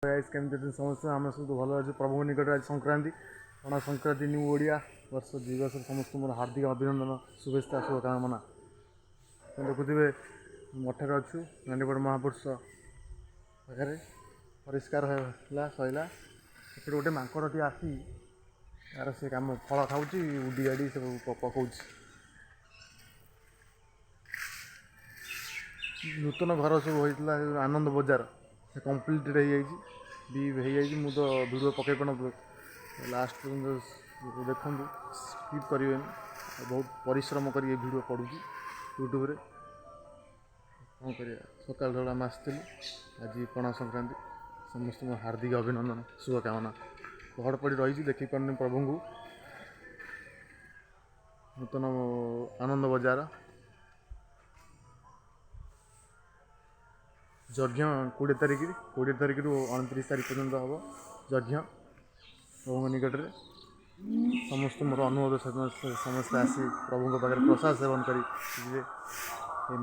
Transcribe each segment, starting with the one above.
Guys केमती समस्त आम सब भल अच्छे प्रभु निकट आज संक्रांति पणा संक्रांति न्यू ओडिया वर्ष दिवस समस्त मोर हार्दिक अभिनंदन शुभेच्छा शुभकामना देखुवे मठे अच्छु नानीपड़ महापुरुष पाखे परिष्कार सैला से गोटे माकड़टी आसी तार से कम फल खाऊँ उडी गाड़ी सब पकाऊ नूतन घर सब होता आनंद बजार से कम्प्लीटेड हो मु तो वीडियो पकई पार लास्ट पर्यटन देखूँ स्किप करें बहुत परिश्रम कर वीडियो पड़ू यूट्यूब रे कौन कर सकाल सकाल आम आसलु आज पणा संक्रांति समस्त हार्दिक अभिनंदन शुभकामना पहड़ पड़ी रही देखी पारे प्रभु को नूतन आनंद बजार यज्ञ 20 तारिख रु 29 तारिख पर्यंत हम यज्ञ प्रभु निकट में समस्त मोर अनुरोध समस्त आसी प्रभु पाखे प्रसाद सेवन कर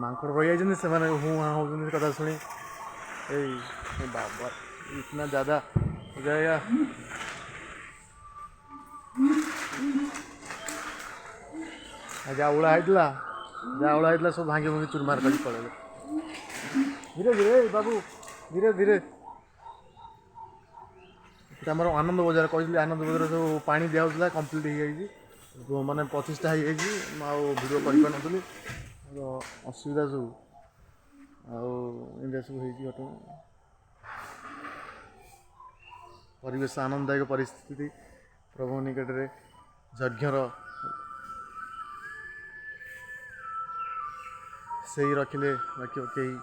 माकड़ रही जाइए से हूँ हाँ हो कथा शुणी बाबा इतना ज़्यादा हो जाएगा जहाँ उड़ा सब भांगी भूंगी चुरमार कर पड़े धीरे धीरे बाबू धीरे धीरे आम आनंद बजार कही आनंद बजार सब पा दिया कम्प्लीट हो माने 25टा हो भिडियो कर असुविधा सब आइंडिया सब घटना परिवेश आनंददायक परिस्थिति प्रभु निकट में यज्ञर से ही रखिले बाकी कहीं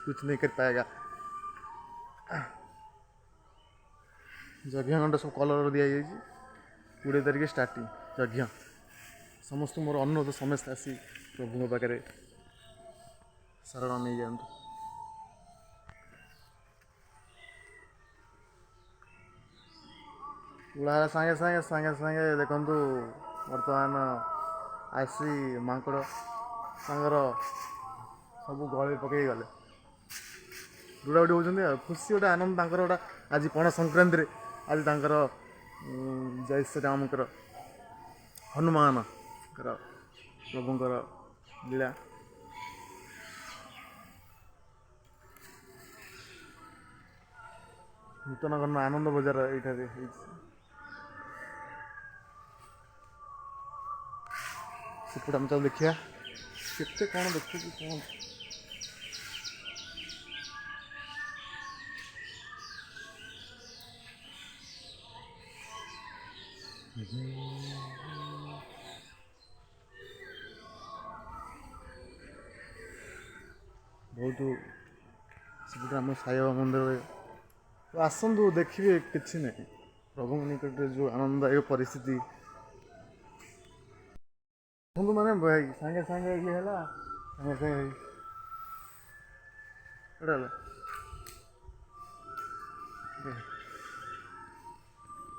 कुछ नहीं कर पाएगा यज्ञ घंटा सब कलर दि जाइए 20 तारिख स्टार्टिंग यज्ञ समस्त मोर अनुरोध समस्त आसी प्रभु पाखे शरण नहीं जातु उड़ा सागे सागे सागे सागे देखु बर्तमान आसी माकड़ सागर सब गले पकई गले बुढ़ाबुढ़ी होती खुशी गोटे आनंद गोटे आज पणा संक्रांति आज जय श्री राम हनुमान प्रभुंर लीला नूतन घर आनंद बजार ये सेपटे आम चल देखा केते कौन देखु कौन बहुत सेपटे आम साई बाबा मंदिर आसतु देखिए किसी ना प्रभु निकट जो आनंददायक परिस्थिति देखो मैंने भाई सागे सागे ये है सागे सागे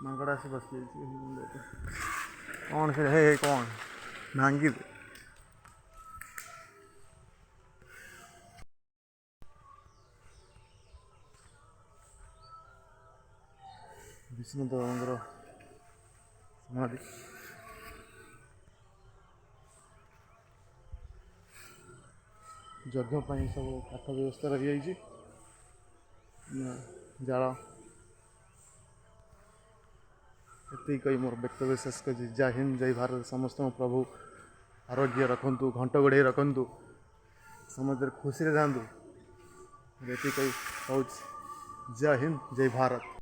माकड़ आसी बस कौन से है कौन भांगी विष्णुदेव समाधि यज्ञ सब काठ व्यवस्था रही जाल ये कही मोर वक्तव्य शेष कर जय हिंद जय भारत समस्त प्रभु आरोग्य रखु घंट गोड़े रखु समस्त खुशी जातु ये कही जय हिंद जय भारत।